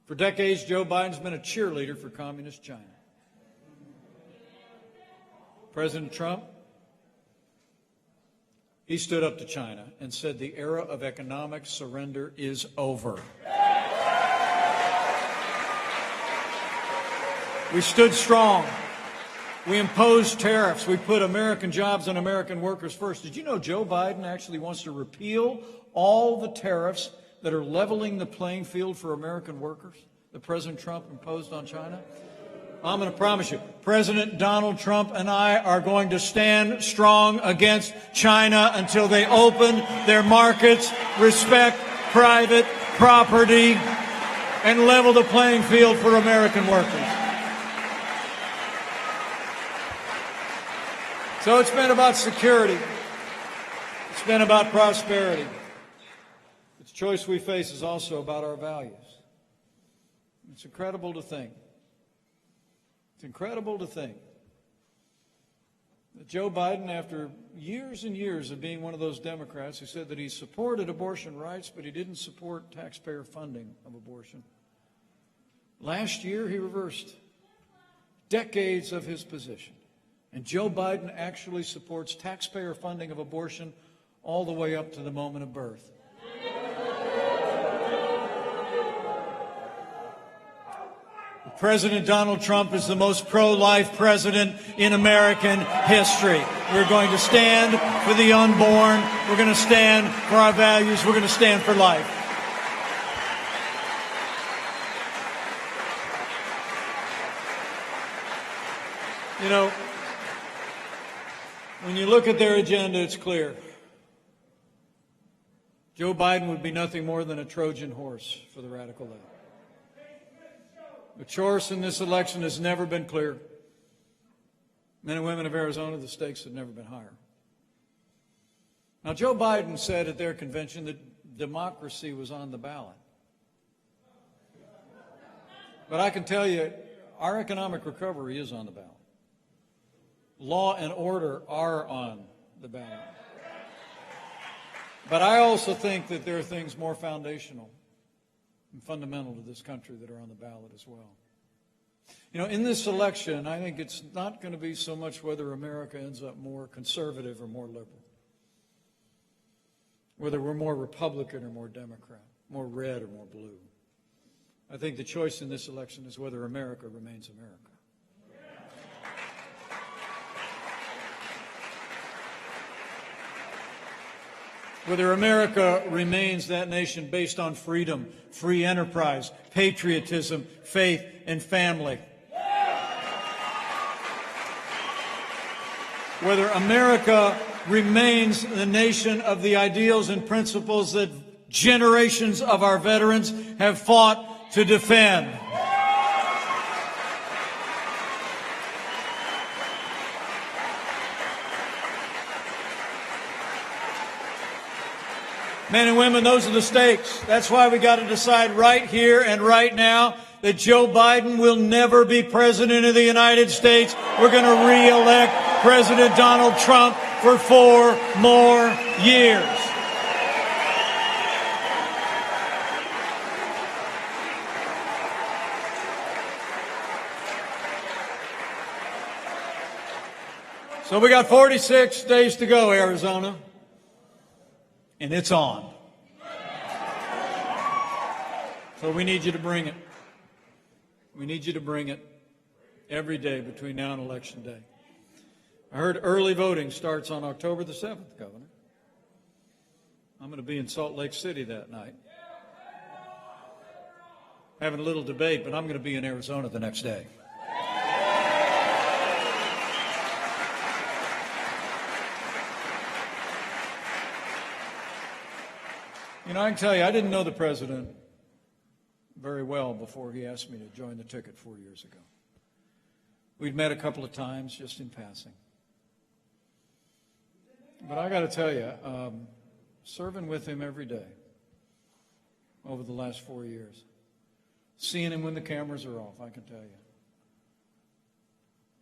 For decades, Joe Biden's been a cheerleader for communist China. President Trump, he stood up to China and said the era of economic surrender is over. We stood strong. We imposed tariffs. We put American jobs and American workers first. Did you know Joe Biden actually wants to repeal all the tariffs that are leveling the playing field for American workers that President Trump imposed on China? I'm going to promise you, President Donald Trump and I are going to stand strong against China until they open their markets, respect private property, and level the playing field for American workers. So it's been about security. It's been about prosperity. The choice we face is also about our values. It's incredible to think. It's incredible to think that Joe Biden, after years and years of being one of those Democrats who said that he supported abortion rights, but he didn't support taxpayer funding of abortion, last year he reversed decades of his position. And Joe Biden actually supports taxpayer funding of abortion all the way up to the moment of birth. President Donald Trump is the most pro-life president in American history. We're going to stand for the unborn. We're going to stand for our values. We're going to stand for life. You know, when you look at their agenda, it's clear. Joe Biden would be nothing more than a Trojan horse for the radical left. The choice in this election has never been clear. Men and women of Arizona, the stakes have never been higher. Now, Joe Biden said at their convention that democracy was on the ballot. But I can tell you, our economic recovery is on the ballot. Law and order are on the ballot. But I also think that there are things more foundational and fundamental to this country that are on the ballot as well. You know, in this election, I think it's not going to be so much whether America ends up more conservative or more liberal, whether we're more Republican or more Democrat, more red or more blue. I think the choice in this election is whether America remains America. Whether America remains that nation based on freedom, free enterprise, patriotism, faith, and family. Whether America remains the nation of the ideals and principles that generations of our veterans have fought to defend. Men and women, those are the stakes. That's why we got to decide right here and right now that Joe Biden will never be president of the United States. We're going to re-elect President Donald Trump for 4 more years. So we got 46 days to go, Arizona. And it's on. So we need you to bring it. We need you to bring it every day between now and Election Day. I heard early voting starts on October the 7th, Governor. I'm going to be in Salt Lake City that night. Having a little debate, but I'm going to be in Arizona the next day. You know, I can tell you, I didn't know the president very well before he asked me to join the ticket 4 years ago. We'd met a couple of times just in passing. But I got to tell you, serving with him every day over the last 4 years, seeing him when the cameras are off, I can tell you,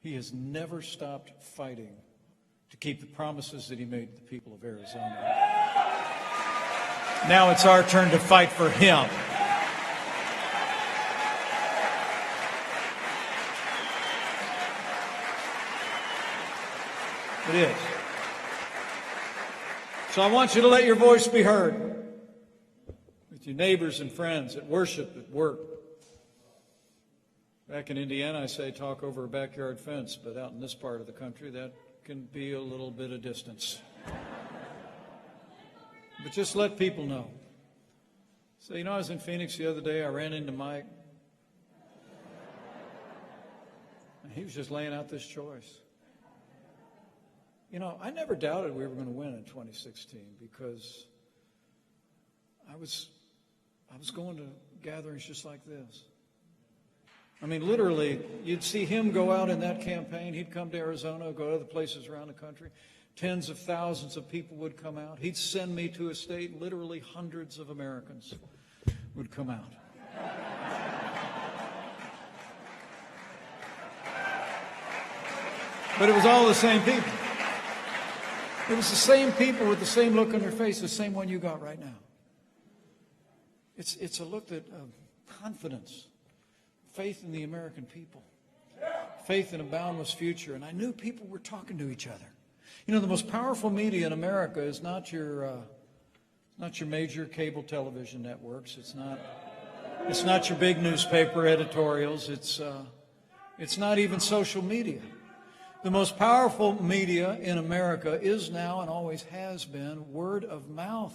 he has never stopped fighting to keep the promises that he made to the people of Arizona. Now it's our turn to fight for him. It is. So I want you to let your voice be heard with your neighbors and friends, at worship, at work. Back in Indiana, I say talk over a backyard fence, but out in this part of the country, that can be a little bit of distance. But just let people know. So, I was in Phoenix the other day. I ran into Mike. And he was just laying out this choice. I never doubted we were going to win in 2016 because I was going to gatherings just like this. I mean, literally, you'd see him go out in that campaign. He'd come to Arizona, go to other places around the country. Tens of thousands of people would come out. He'd send me to a state. Literally hundreds of Americans would come out. But it was all the same people. It was the same people with the same look on their face, the same one you got right now. It's a look of confidence, faith in the American people, faith in a boundless future. And I knew people were talking to each other. The most powerful media in America is not your major cable television networks. It's not your big newspaper editorials. It's not even social media. The most powerful media in America is now and always has been word of mouth.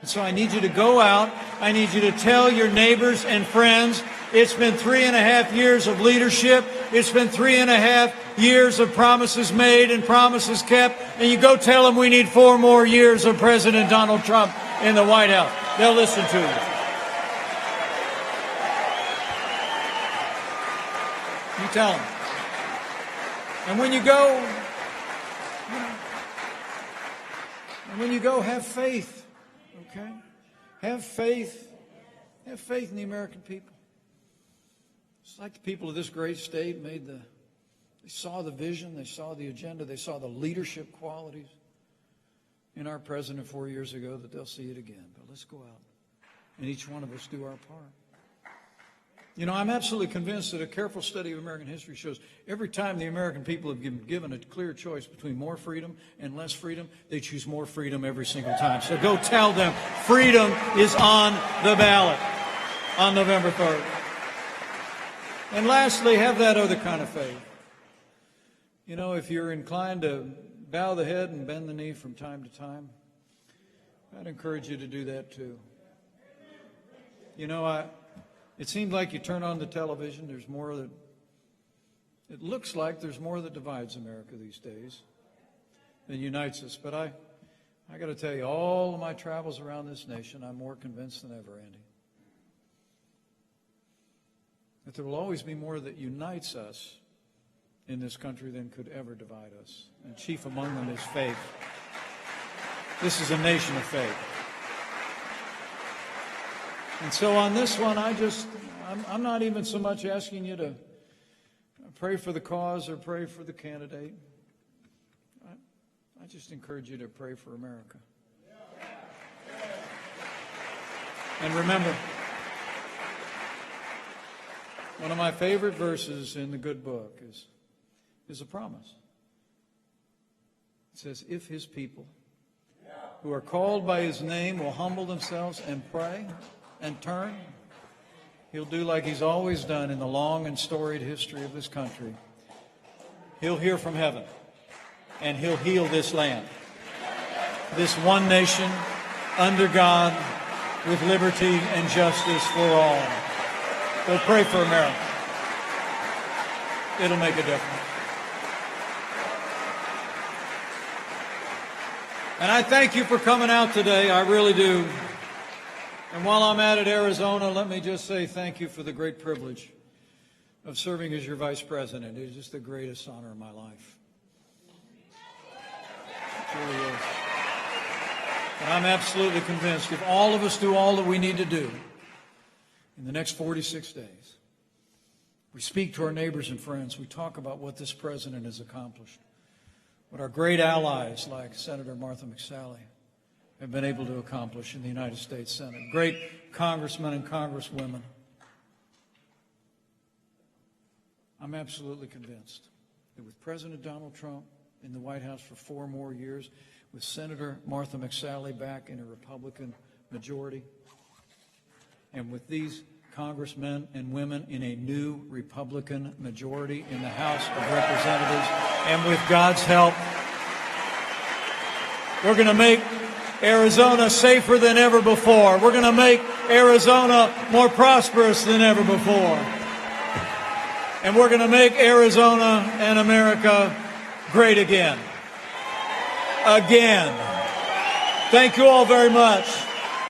And so I need you to go out. I need you to tell your neighbors and friends. It's been 3.5 years of leadership. It's been 3.5 years of promises made and promises kept. And you go tell them we need 4 more years of President Donald Trump in the White House. They'll listen to you. You tell them. And when you go, have faith. Okay? Have faith. Have faith in the American people. It's like the people of this great state they saw the vision, they saw the agenda, they saw the leadership qualities in our president 4 years ago, that they'll see it again. But let's go out and each one of us do our part. I'm absolutely convinced that a careful study of American history shows every time the American people have been given a clear choice between more freedom and less freedom, they choose more freedom every single time. So go tell them freedom is on the ballot on November 3rd. And lastly, have that other kind of faith. If you're inclined to bow the head and bend the knee from time to time, I'd encourage you to do that too. It seems like you turn on the television, it looks like there's more that divides America these days than unites us. But I got to tell you, all of my travels around this nation, I'm more convinced than ever, Andy, that there will always be more that unites us in this country than could ever divide us. And chief among them is faith. This is a nation of faith. And so on this one, I'm not even so much asking you to pray for the cause or pray for the candidate. I just encourage you to pray for America. And remember, one of my favorite verses in the good book is a promise. It says, if his people who are called by his name will humble themselves and pray and turn, he'll do like he's always done in the long and storied history of this country. He'll hear from heaven, and he'll heal this land. This one nation, under God, with liberty and justice for all. Go pray for America. It'll make a difference. And I thank you for coming out today. I really do. And while I'm at Arizona, let me just say thank you for the great privilege of serving as your vice president. It is just the greatest honor of my life. It really is. And I'm absolutely convinced if all of us do all that we need to do in the next 46 days, we speak to our neighbors and friends, we talk about what this president has accomplished, what our great allies like Senator Martha McSally have been able to accomplish in the United States Senate. Great congressmen and congresswomen. I'm absolutely convinced that with President Donald Trump in the White House for 4 more years with Senator Martha McSally back in a Republican majority, and with these congressmen and women in a new Republican majority in the House of Representatives, and with God's help, we're going to make Arizona safer than ever before. We're going to make Arizona more prosperous than ever before. And we're going to make Arizona and America great again. Again. Thank you all very much.